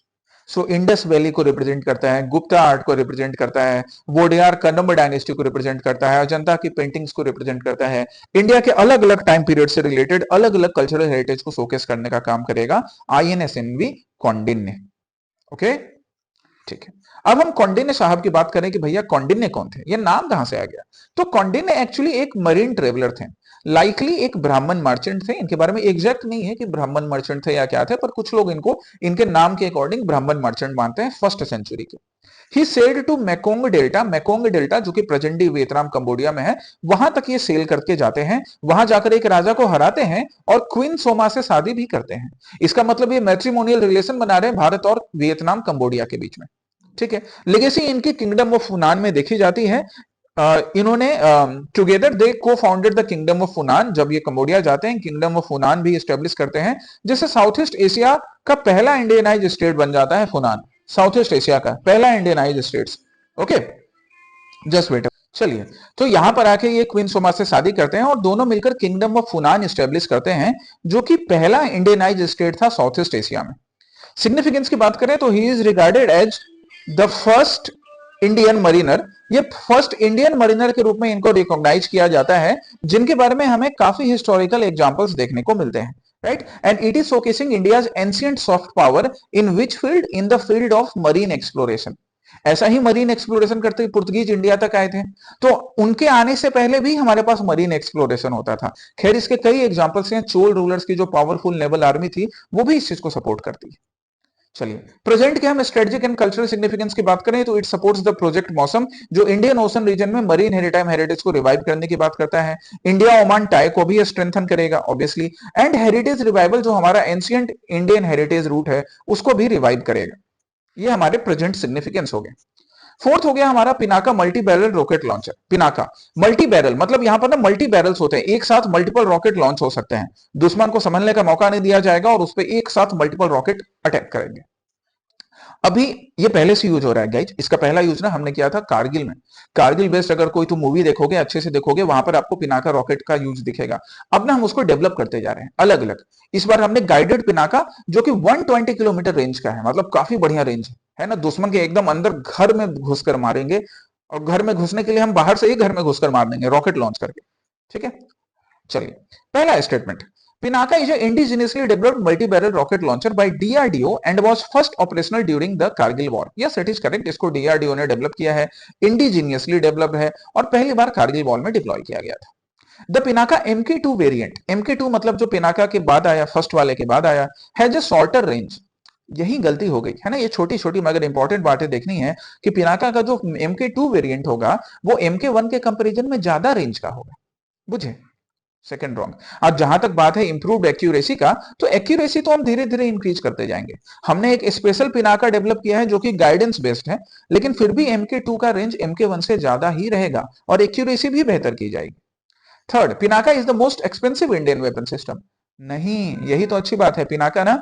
S1: So Indus valley को रिप्रेजेंट करता है, गुप्ता आर्ट को रिप्रेजेंट करता है, वोडियार कदम्ब डायनेस्टी को रिप्रेजेंट करता है, अजंता की पेंटिंग्स को रिप्रेजेंट करता है, इंडिया के अलग अलग टाइम पीरियड से रिलेटेड अलग अलग कल्चरल हेरिटेज को शोकेस करने का काम करेगा आईएनएसएनवी कौंडिन्य। ओके, ठीक है। अब हम कौंडिन्य साहब की बात करें कि भैया कौंडिन्य कौन थे, ये नाम कहां से आ गया। तो कौंडिन्य एक्चुअली एक मरीन ट्रेवलर थे। लाइकली एक ब्राह्मण मर्चेंट थे। इनके बारे में एग्जैक्ट नहीं है कि ब्राह्मण मर्चेंट थे या क्या थे, पर कुछ लोग इनको इनके नाम के अकॉर्डिंग ब्राह्मण मर्चेंट मानते हैं, फर्स्ट सेंचुरी के। ही सेल्ड टू मैकोंग डेल्टा जो कि प्रेजेंट डे वियतनाम कंबोडिया में है, वहां तक ये सेल करके जाते हैं। वहां जाकर एक राजा को हराते हैं और क्वीन सोमा से शादी भी करते हैं। इसका मतलब ये मैट्रिमोनियल रिलेशन बना रहे हैं भारत और वियतनाम कंबोडिया के बीच में। ठीक है, लेगेसी इनकी किंगडम ऑफ फुनान में देखी जाती है। इन्होंने टुगेदर दे को founded the kingdom of Funan. जब ये कंबोडिया जाते हैं, किंगडम ऑफ फुनान भी एस्टेब्लिश करते हैं, जिससे साउथ ईस्ट एशिया का पहला इंडियनाइज स्टेट बन जाता है फुनान। साउथ ईस्ट एशिया का पहला Indianise states. Okay, just wait. चलिए, तो यहां पर आके ये क्वीन सोमा से शादी करते हैं और दोनों मिलकर किंगडम ऑफ फुनान एस्टेब्लिश करते हैं, जो कि पहला इंडियनाइज स्टेट था साउथ ईस्ट एशिया में। सिग्निफिकेंस की बात करें तो he is regarded as the first Indian mariner. ये फर्स्ट इंडियन मरीनर के रूप में इनको रिकॉग्नाइज किया जाता है, जिनके बारे में हमें काफी हिस्टोरिकल एग्जांपल्स देखने को मिलते हैं, right. And it is showcasing India's ancient soft power in which field, in the field of marine exploration. ऐसा ही मरीन एक्सप्लोरेशन करते हुए पुर्तगीज इंडिया तक आए थे, तो उनके आने से पहले भी हमारे पास मरीन एक्सप्लोरेशन होता था। खैर, इसके कई एग्जांपल्स हैं। चोल रूलर्स की जो पावरफुल नेवल आर्मी थी, वो भी इस चीज को सपोर्ट करती है। चलिए, प्रेजेंट के हम स्ट्रेटेजिक एंड कल्चरल सिग्निफिकेंस की बात करें तो इट सपोर्ट्स द प्रोजेक्ट मौसम, जो इंडियन ओशन रीजन में मरीन हेरिटाइम हेरिटेज को रिवाइव करने की बात करता है। इंडिया ओमान टाई को भी स्ट्रेंथन करेगा ऑब्वियसली। एंड हेरिटेज रिवाइवल, जो हमारा एंशिएंट इंडियन हेरिटेज रूट है, उसको भी रिवाइव करेगा। ये हमारे प्रेजेंट सिग्निफिकेंस हो गए। फोर्थ हो गया हमारा Pinaka multi barrel rocket launcher. Pinaka multi barrel मतलब यहां पर ना मल्टी बैरल्स होते हैं, एक साथ मल्टीपल रॉकेट लॉन्च हो सकते हैं। दुश्मन को संभलने का मौका नहीं दिया जाएगा और उस पर एक साथ मल्टीपल रॉकेट अटैक करेंगे। अभी ये पहले से यूज हो रहा है गाइज। इसका पहला यूज ना हमने किया था कारगिल में। कारगिल बेस्ड अगर कोई तो मूवी देखोगे, अच्छे से देखोगे, वहां पर आपको पिनाका रॉकेट का यूज दिखेगा। अब ना हम उसको डेवलप करते जा रहे हैं अलग अलग। इस बार हमने गाइडेड पिनाका, जो कि 120 किलोमीटर रेंज का है, मतलब काफी बढ़िया रेंज है ना। दुश्मन के एकदम अंदर घर में घुसकर मारेंगे, और घर में घुसने के लिए हम बाहर से ही घर में घुसकर मार देंगे रॉकेट लॉन्च करके। ठीक है, चलिए, पहला statement. Pinaka is an indigenously developed multi-barrel rocket launcher by DRDO and was first operational during the Kargil War. Yes, it is correct. इसको DRDO ने डेवलप किया है, इंडिजीनियसली डेवलप्ड है और पहली बार कारगिल वॉर में डिप्लॉय किया गया था। The Pinaka MK2 variant, MK2 मतलब जो पिनाका के बाद आया, फर्स्ट वाले के बाद आया, हैज अ शॉर्टर रेंज। यही गलती हो गई है ना, ये छोटी छोटी मगर इंपॉर्टेंट बातें देखनी है कि पिनाका का जो MK2 वेरिएंट होगा वो MK1 के कंपेरिजन में ज्यादा रेंज का होगा। बुझे? Second wrong. अब जहां तक बात है इंप्रूव्ड एक्यूरेसी का, तो एक्यूरेसी तो हम धीरे धीरे इंक्रीज करते जाएंगे। हमने एक स्पेशल पिनाका डेवलप किया है जो कि गाइडेंस बेस्ड है, लेकिन फिर भी MK2 का रेंज MK1 से ज्यादा ही रहेगा और एक्यूरेसी भी बेहतर की जाएगी। Third, Pinaka is the most expensive Indian weapon system. नहीं, यही तो अच्छी बात है। पिनाका ना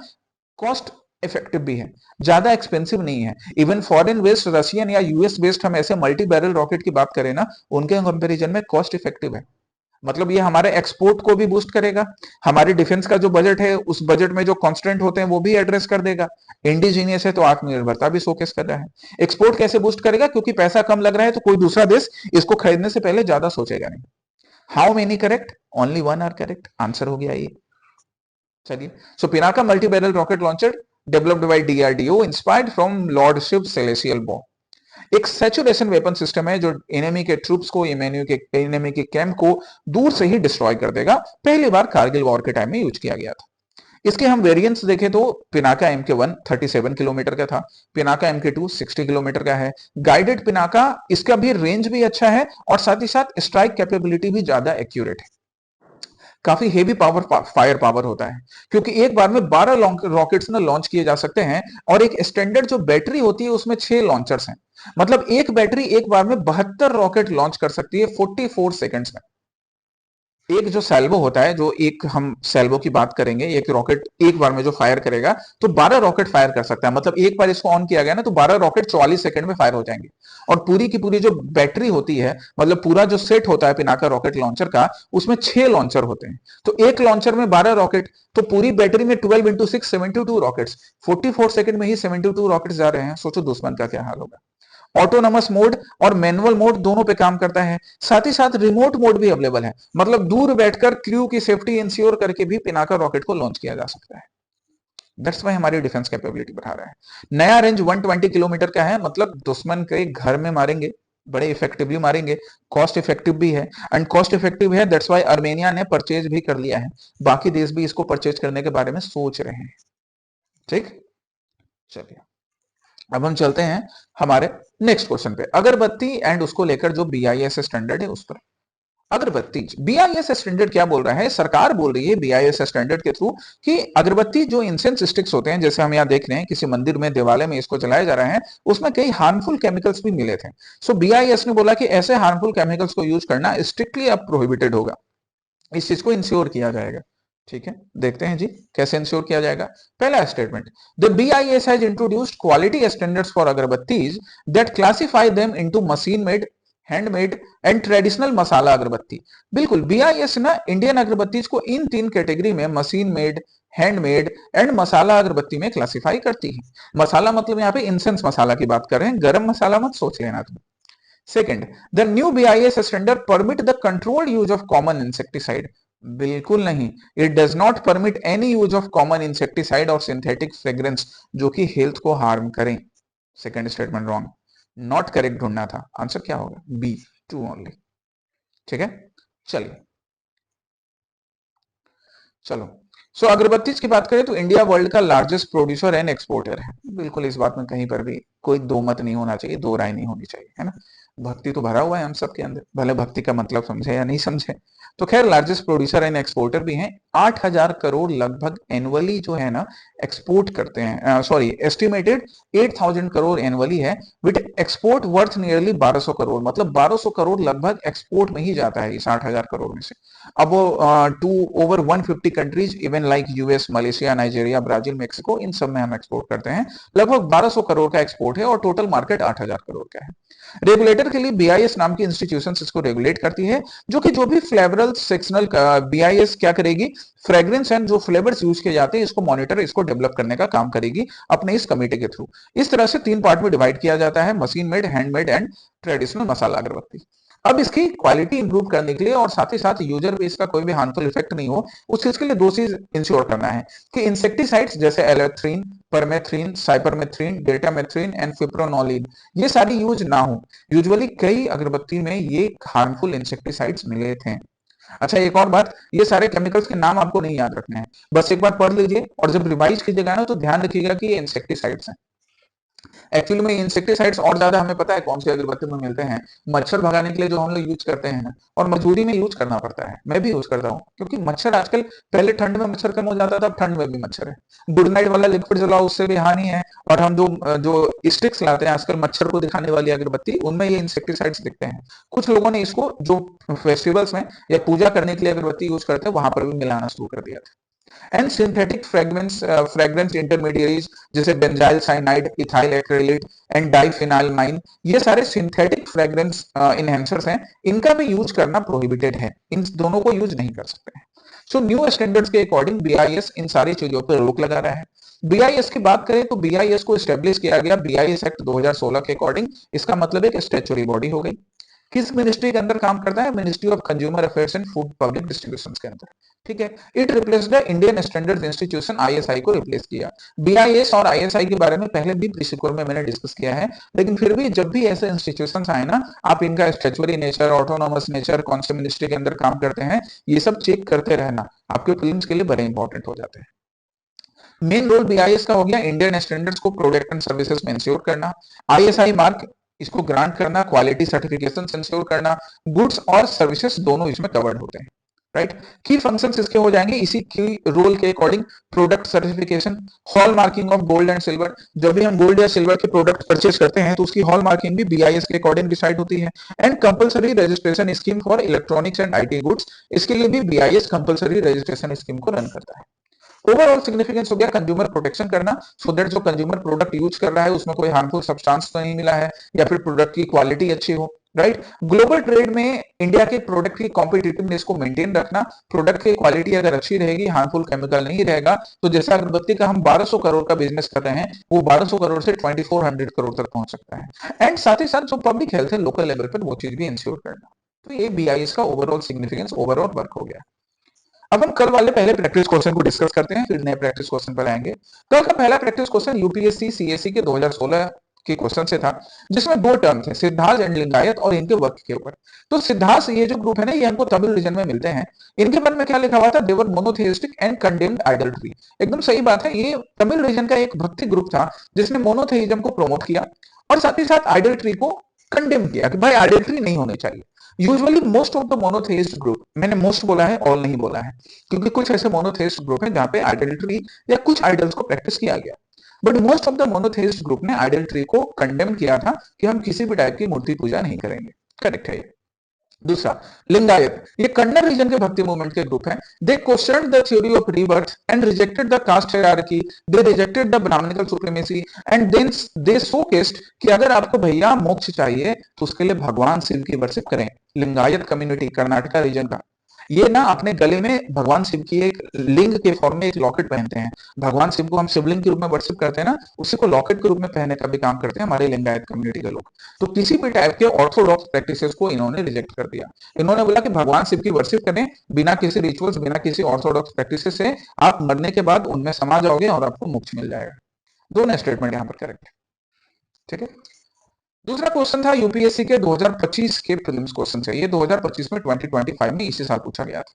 S1: कॉस्ट इफेक्टिव भी है, ज्यादा एक्सपेंसिव नहीं है। इवन फॉरेन बेस्ड, रशियन या यूएस बेस्ड हम ऐसे मल्टी बैरल रॉकेट की बात करें ना, उनके कंपेरिजन में कॉस्ट इफेक्टिव है। मतलब ये हमारे एक्सपोर्ट को भी बूस्ट करेगा, हमारे डिफेंस का जो बजट है उस बजट में जो कॉन्स्टेंट होते हैं वो भी एड्रेस कर देगा। इंडिजीनियस है तो आत्मनिर्भरता भी शोकेस कर रहा है। एक्सपोर्ट कैसे बूस्ट करेगा? क्योंकि पैसा कम लग रहा है तो कोई दूसरा देश इसको खरीदने से पहले ज्यादा सोचेगा नहीं। How many correct? Only one are correct. Answer हो गया ये। चलिए, so Pinaka multi barrel rocket launcher developed by DRDO, inspired from Lord Shiva celestial बॉम्ब। एक सैचुरेशन वेपन सिस्टम है जो एनिमी के ट्रूप्स को, एनिमी के कैंप को दूर से ही डिस्ट्रॉय कर देगा। पहली बार कारगिल वॉर के टाइम में यूज किया गया था। इसके हम वेरिएंट्स देखें तो पिनाका MK1 37 किलोमीटर का था, पिनाका MK2 60 किलोमीटर का है। गाइडेड पिनाका, इसका भी रेंज भी अच्छा है और साथ ही साथ स्ट्राइक कैपेबिलिटी भी ज्यादा एक्यूरेट है। काफी हेवी पावर फायर पावर होता है, क्योंकि एक बार में 12 रॉकेट्स ना लॉन्च किए जा सकते हैं और एक स्टैंडर्ड जो बैटरी होती है उसमें 6 लॉन्चर्स हैं। मतलब एक बैटरी एक बार में 72 रॉकेट लॉन्च कर सकती है 44 सेकंड्स में। एक जो सैल्वो होता है, जो एक हम सैल्वो की बात करेंगे, एक रॉकेट एक बार में जो फायर करेगा तो 12 रॉकेट फायर कर सकता है। मतलब एक बार इसको ऑन किया गया ना तो 12 रॉकेट 44 सेकंड में फायर हो जाएंगे। और पूरी की पूरी जो बैटरी होती है, मतलब पूरा जो सेट होता है पिनाका रॉकेट लॉन्चर का, उसमें 6 लॉन्चर होते हैं। तो एक लॉन्चर में 12 रॉकेट, तो पूरी बैटरी में 12 इंटू 6 72 रॉकेट्स। 44 सेकंड में ही 72 रॉकेट्स जा रहे हैं। सोचो दुश्मन का क्या हाल होगा। ऑटोनोमस मोड और मैनुअल मोड दोनों पे काम करता है। साथ ही साथ रिमोट मोड भी अवेलेबल है, मतलब दूर बैठकर क्रू की सेफ्टी इंश्योर करके भी पिनाका रॉकेट को लॉन्च किया जा सकता है। दैट्स वाई हमारी डिफेंस कैपेबिलिटी बढ़ा रहा है। नया रेंज 120 किलोमीटर का है, मतलब दुश्मन के घर में मारेंगे, बड़े इफेक्टिवली मारेंगे, कॉस्ट इफेक्टिव भी है, एंड कॉस्ट इफेक्टिव है दैट्स व्हाई आर्मेनिया ने परचेज भी कर लिया है, बाकी देश भी इसको परचेज करने के बारे में सोच रहे हैं। ठीक, चलिए अब हम चलते हैं हमारे नेक्स्ट क्वेश्चन पे, अगरबत्ती एंड उसको लेकर जो बीआईएस स्टैंडर्ड है उस पर। अगरबत्ती, बीआईएस स्टैंडर्ड क्या बोल रहा है, सरकार बोल रही है बीआईएस स्टैंडर्ड के थ्रू कि अगरबत्ती जो इंसेंस स्टिक्स होते हैं, जैसे हम यहाँ देख रहे हैं किसी मंदिर में दिवाले में इसको जलाया जा रहा है, उसमें कई हार्मफुल केमिकल्स भी मिले थे। सो बीआईएस ने बोला कि ऐसे हार्मफुल केमिकल्स को यूज करना स्ट्रिक्टली अब प्रोहिबिटेड होगा, इस चीज को इंश्योर किया जाएगा। ठीक है, देखते हैं जी कैसे इंश्योर किया जाएगा। पहला statement, the BIS has introduced quality standards for agarbattis that classify them into machine made, handmade and traditional masala agarbatti. बिल्कुल, बीआईएस ना इंडियन अगरबत्तीज को इन 3 कैटेगरी में, machine made, handmade and masala agarbatti में क्लासिफाई करती है। मसाला मतलब यहाँ पे इंसेंस मसाला की बात कर रहे हैं, गरम मसाला मत सोच लेना तुम। Second, the new BIS standard permit the controlled use of common insecticide. बिल्कुल नहीं, it does not permit any use of common insecticide और सिंथेटिक फ्रेग्रेंस जो कि हेल्थ को हार्म करें। Second statement wrong, not correct ढूंढना था, आंसर क्या होगा, बी, टू ओनली। ठीक है, चलिए चलो। सो अगरबत्ती की बात करें तो इंडिया वर्ल्ड का लार्जेस्ट प्रोड्यूसर एंड एक्सपोर्टर है। बिल्कुल, इस बात में कहीं पर भी कोई दो मत नहीं होना चाहिए, दो राय नहीं होनी चाहिए, है ना। भक्ति तो भरा हुआ है हम सबके अंदर, भले भक्ति का मतलब समझे या नहीं समझे। तो खैर, लार्जेस्ट प्रोड्यूसर एंड एक्सपोर्टर भी हैं। 8,000 करोड़ लगभग एनुअली जो है ना एक्सपोर्ट करते हैं, सॉरी एस्टिमेटेड 8,000 करोड़ एनुअली है, with export worth nearly 1200 crore, मतलब 1200 करोड़ लगभग एक्सपोर्ट में ही जाता है इस 8,000 करोड़ में से। अब वो to over 150 countries, even like US, Malaysia, Nigeria, Brazil, Mexico, इन सब में हम एक्सपोर्ट करते हैं। लगभग 1200 करोड़ का एक्सपोर्ट है और टोटल मार्केट 8,000 करोड़ का है। रेगुलेटर के लिए बीआईएस नाम की इंस्टीट्यूशन इसको रेगुलेट करती है, जो भी फ्लेवरल सेक्शनल बीआईएस क्या करेगी, फ्रेग्रेंस एंड जो फ्लेवर्स यूज किए जाते हैं इसको मॉनिटर, इसको डेवलप करने का काम करेगी अपने इस कमेटी के थ्रू। इस तरह से 3 पार्ट में डिवाइड किया जाता है, machine made, handmade and traditional masala agarbatti. अब इसकी क्वालिटी इंप्रूव करने के लिए और साथ ही साथ यूजर बेस का कोई भी हार्मफुल इफेक्ट नहीं हो, उस चीज के लिए 2 चीज इंश्योर करना है कि इंसेक्टिसाइड्स जैसे एलेथ्रीन, परमेथ्रीन, साइपरमेथ्रीन, डेल्टामेथ्रीन एंड फिप्रोनोलिन ये सारी यूज ना हो। यूजुअली कई अगरबत्ती में ये हार्मफुल इंसेक्टिसाइड्स मिले थे। अच्छा, एक और बात, ये सारे केमिकल्स के नाम आपको नहीं याद रखने हैं, बस एक बार पढ़ लीजिए और जब रिवाइज कीजिएगा ना तो ध्यान रखिएगा कि ये इंसेक्टिसाइड्स हैं। एक्चुअली में इंसेक्टिसाइड्स और ज्यादा हमें पता है कौन से अगरबत्ती में मिलते हैं, मच्छर भगाने के लिए जो हम लोग यूज करते हैं और मजबूरी में यूज करना पड़ता है, मैं भी यूज करता हूँ क्योंकि मच्छर आजकल, पहले ठंड में मच्छर कम हो जाता था, अब ठंड में भी मच्छर है। गुड नाइट वाला लिक्विड जलाओ उससे भी हानि है, और हम जो जो स्टिक्स लाते हैं आजकल मच्छर को दिखाने वाली अगरबत्ती, उनमें ये इंसेक्टिसाइड्स दिखते हैं। कुछ लोगों ने इसको जो फेस्टिवल्स में या पूजा करने के लिए अगरबत्ती यूज करते हैं वहां पर भी मिलाना शुरू कर दिया था। एंड सिंथेटिक फ्रेग्रेंस इंटरमीडिएरीज जैसे benzyl cyanide, ethyl acrylate and diphenylamine, ये सारे सिंथेटिक फ्रेग्रेंस इनहेंसर्स हैं, इनका भी यूज करना प्रोहिबिटेड है, इन दोनों को यूज नहीं कर सकते हैं। सो न्यू स्टैंडर्ड्स के अकॉर्डिंग बीआईएस इन सारी चीजों पर रोक लगा रहा है। बीआईएस की बात करें तो बीआईएस को स्टेब्लिश किया गया बीआईएस एक्ट 2016 के अकॉर्डिंग, इसका मतलब एक स्टैट्यूटरी बॉडी हो गई। किस मिनिस्ट्री के अंदर काम करता है, ministry of consumer affairs and food public distribution के अंदर। ठीक है, it replace the Indian standards institution ISI को रिप्लेस किया। बीआईएस और आईएसआई के बारे में पहले भी प्रीसिक्योर में मैंने डिस्कस किया है, लेकिन फिर भी जब भी ऐसे इंस्टीट्यूशन आए ना, आप इनका स्टैट्यूटरी नेचर, ऑटोनोमस नेचर, कौन से मिनिस्ट्री के अंदर काम करते हैं, ये सब चेक करते रहना आपके प्रीलिम्स के लिए बड़े इंपॉर्टेंट हो जाते हैं। मेन रोल बीआईएस का हो गया इंडियन स्टैंडर्ड्स को प्रोडक्ट एंड सर्विसेज में इंश्योर करना, आईएसआई मार्क इसको ग्रांट करना, क्वालिटी सर्टिफिकेशन इंश्योर करना, गुड्स और सर्विसेज दोनों इसमें कवर्ड होते हैं। राइट, की फंक्शंस इसके हो जाएंगे इसी की रोल के according, product certification, hall marking of gold and silver, जब भी हम गोल्ड या सिल्वर के प्रोडक्ट परचेज करते हैं तो उसकी हॉल मार्किंग भी बीआईएस के अकॉर्डिंग डिसाइड होती है। And compulsory registration scheme for electronics and IT goods, इसके लिए भी बीआईएस कंपलसरी रजिस्ट्रेशन स्कीम को रन करता है। ओवरऑल सिग्निफिकेंस हो गया कंज्यूमर प्रोटेक्शन करना, सो दैट जो कंज्यूमर प्रोडक्ट यूज कर रहा है उसमें कोई हार्मफुल सब्सटेंस तो नहीं मिला है, या फिर प्रोडक्ट की क्वालिटी अच्छी हो। राइट, ग्लोबल ट्रेड में इंडिया के प्रोडक्ट की कॉम्पिटिटिवनेस को मेंटेन रखना, प्रोडक्ट की क्वालिटी अगर अच्छी रहेगी, हार्मफुल केमिकल नहीं रहेगा, तो जैसा अगरबत्ती का हम 1200 करोड़ का बिजनेस कर रहे हैं, वो 1200 करोड़ से 2400 करोड़ तक पहुंच सकता है। एंड साथ ही साथ जो पब्लिक हेल्थ है लोकल लेवल पर, वो चीज भी इंश्योर करना। तो ये बीआईएस का ओवरऑल सिग्निफिकेंस, ओवरऑल वर्क हो गया। अब हम कल वाले पहले प्रैक्टिस क्वेश्चन को डिस्कस करते हैं, फिर नए प्रैक्टिस क्वेश्चन पर आएंगे। कल का पहला प्रैक्टिस क्वेश्चन यूपीएससी सीएससी के 2016 के क्वेश्चन से था, जिसमें दो टर्म थे, सिद्धार्थ एंड लिंगायत, और इनके वर्क के ऊपर। तो सिद्धार्थ ये जो ग्रुप है ना, ये हमको तमिल रीजन में मिलते हैं। इनके बारे में क्या लिखा हुआ था, देवर मोनोथेइस्टिक एंड कंडेम्ड आइडल्ट्री। एकदम सही बात है, ये तमिल रीजन का एक भक्ति ग्रुप था जिसने मोनोथेइज्म को प्रमोट किया और साथ ही साथ आइडल्ट्री को कंडेम किया कि भाई आइडल्ट्री नहीं होनी चाहिए। Usually most of the monotheist group, मैंने मोस्ट बोला है, ऑल नहीं बोला है, क्योंकि कुछ ऐसे मोनोथेइस्ट ग्रुप हैं जहां पे आइडल्ट्री या कुछ आइडल्स को प्रैक्टिस किया गया, but most of the monotheist group ने आइडल्ट्री को कंडेम किया था कि हम किसी भी टाइप की मूर्ति पूजा नहीं करेंगे। करेक्ट है ये। दूसरा, लिंगायत, ये कन्नड़ रीजन के भक्ति मूवमेंट के ग्रुप हैं। They questioned the theory of rebirth and rejected the caste hierarchy, they rejected the Brahmanical supremacy, and then they showcased कि अगर आपको भैया मोक्ष चाहिए तो उसके लिए भगवान शिव की वर्शिप करें। लिंगायत कम्युनिटी कर्नाटका रीजन का, ये ना अपने गले में भगवान शिव की एक लिंग के फॉर्म में एक लॉकेट पहनते हैं। भगवान शिव को हम शिवलिंग के रूप में वर्शिप करते हैं ना, उसी को लॉकेट के रूप में पहनने का भी काम करते हैं हमारे लिंगायत कम्युनिटी के लोग। तो किसी भी टाइप के ऑर्थोडॉक्स प्रैक्टिसेस को इन्होंने रिजेक्ट कर दिया। इन्होंने बोला कि भगवान शिव की वर्शिप करें बिना किसी रिचुअल्स, बिना किसी ऑर्थोडॉक्स प्रैक्टिसेस से, आप मरने के बाद उनमें समा जाओगे और आपको मोक्ष मिल जाएगा। दोनों स्टेटमेंट यहाँ पर करेक्ट है। ठीक है। दूसरा क्वेश्चन था यूपीएससी के 2025 के प्रीलिम्स क्वेश्चन से। ये 2025 में 2025 में इसी साल पूछा गया था।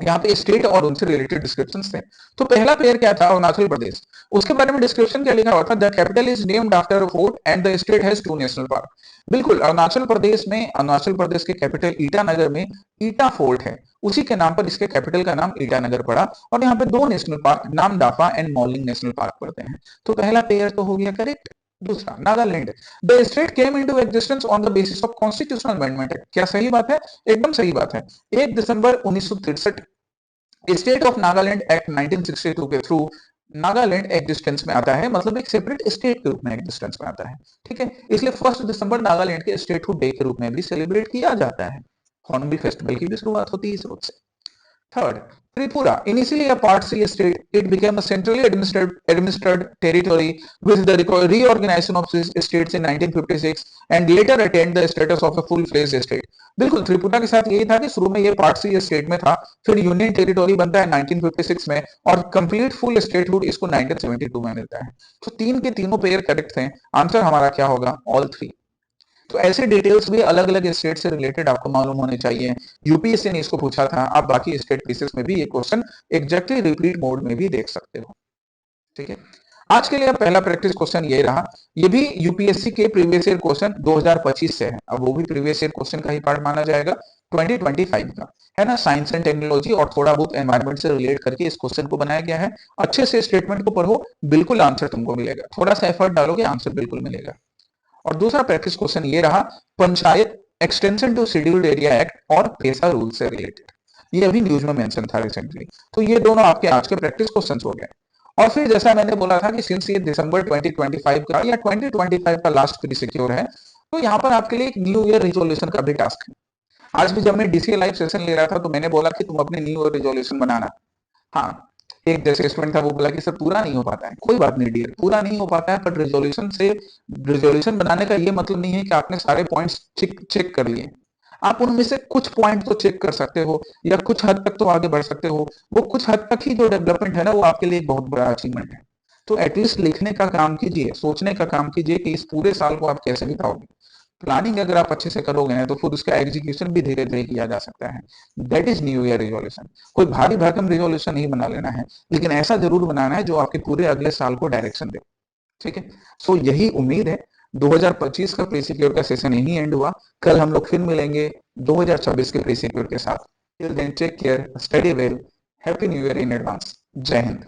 S1: यहाँ पे स्टेट और उनसे रिलेटेड डिस्क्रिप्शंस थे। तो पहला पेयर क्या था, अरुणाचल प्रदेश। उसके बारे में डिस्क्रिप्शन क्या लिखा हुआ था, the capital is named after a fort and the state has 2 national park. बिल्कुल, अरुणाचल प्रदेश में, अरुणाचल प्रदेश के कैपिटल ईटानगर में ईटा फोर्ट है, उसी के नाम पर इसके कैपिटल का नाम ईटानगर पड़ा। और यहाँ पे 2 national park, Namdapha and Mouling national park पड़ते हैं। तो पहला पेयर तो हो गया करेक्ट। दूसरा, Nagaland, the state came into existence on the basis of constitutional amendment. क्या सही बात है? एकदम सही बात है। 1 दिसंबर 1963 स्टेट ऑफ नागालैंड एक्ट 1962 के थ्रू नागालैंड एग्जिस्टेंस में आता है, मतलब एक सेपरेट स्टेट के रूप में एग्जिस्टेंस में आता है। ठीक है, इसलिए 1 दिसंबर नागालैंड के स्टेटहुड डे के रूप में भी सेलिब्रेट किया जाता है। हॉर्नबिल फेस्टिवल की भी शुरुआत होती है इस रोज से। Third, Tripura, initially a Part C state, it became a centrally administered territory with the reorganization of states in 1956 and later attained the status of a full-fledged state. बिल्कुल, त्रिपुरा के साथ यही था कि शुरू में ये पार्ट सी स्टेट में था, फिर यूनियन टेरिटोरी बनता है 1956 में और कंप्लीट फुल स्टेटहुड इसको 1972 में मिलता है। तो 3 के तीनों पेयर करेक्ट थे। आंसर हमारा क्या होगा, ऑल 3। तो ऐसे डिटेल्स भी अलग अलग स्टेट से रिलेटेड आपको मालूम होने चाहिए। यूपीएससी ने इसको पूछा था, आप बाकी स्टेट पीसेस में भी ये क्वेश्चन एग्जैक्टली रिपीट मोड में भी देख सकते हो। ठीक है, आज के लिए अब पहला प्रैक्टिस क्वेश्चन ये रहा। ये भी यूपीएससी के प्रीवियस ईयर क्वेश्चन 2025 से है। अब वो भी प्रीवियस ईयर क्वेश्चन का ही पार्ट माना जाएगा, 2025 का है ना। साइंस एंड टेक्नोलॉजी और थोड़ा बहुत एनवायरमेंट से रिलेट करके इस क्वेश्चन को बनाया गया है। अच्छे से स्टेटमेंट को पढ़ो, बिल्कुल आंसर तुमको मिलेगा। थोड़ा सा एफर्ट डालोगे, आंसर बिल्कुल मिलेगा। और दूसरा प्रैक्टिस क्वेश्चन ये रहा, panchayat extension to scheduled area act और पेशा रूल से रिलेटेड। ये अभी न्यूज में मेंशन था रिसेंटली। तो ये दोनों आपके आज के प्रैक्टिस क्वेश्चंस हो गए। और फिर जैसा मैंने बोला था कि सिंस ये दिसंबर 2025 का या 2025 का लास्ट प्री सिक्योर है, तो यहाँ पर आपके लिए एक न्यू ईयर रिजोल्यूशन का भी टास्क है। आज भी जब मैं डीसीए लाइव सेशन ले रहा था तो मैंने बोला कि तुम अपने न्यू ईयर रिजोल्यूशन बनाना। हाँ, एक जैसे स्टूडेंट था वो बोला कि सर पूरा नहीं हो पाता है। कोई बात नहीं डियर, पूरा नहीं हो पाता है, पर रिजोल्यूशन बनाने का ये मतलब नहीं है कि आपने सारे पॉइंट्स चेक कर लिए। आप उनमें से कुछ पॉइंट तो चेक कर सकते हो या कुछ हद तक तो आगे बढ़ सकते हो। वो कुछ हद तक ही जो डेवलपमेंट है ना, वो आपके लिए एक बहुत बड़ा अचीवमेंट है। तो एटलीस्ट लिखने का काम कीजिए, सोचने का काम कीजिए कि इस पूरे साल को आप कैसे बिताओगे। प्लानिंग अगर आप अच्छे से करोगे ना तो फिर उसका एग्जीक्यूशन भी धीरे धीरे किया जा सकता है। That is new year resolution. कोई भारी भरकम रिजोल्यूशन नहीं बना लेना है, लेकिन ऐसा जरूर बनाना है जो आपके पूरे अगले साल को डायरेक्शन दे। ठीक है, सो यही उम्मीद है। 2025 का प्री सिक्योर का सेशन यही एंड हुआ। कल हम लोग फिर मिलेंगे 2026 के प्री सिक्योर के साथ। Till then take care, study well, happy new year in advance. जय हिंद।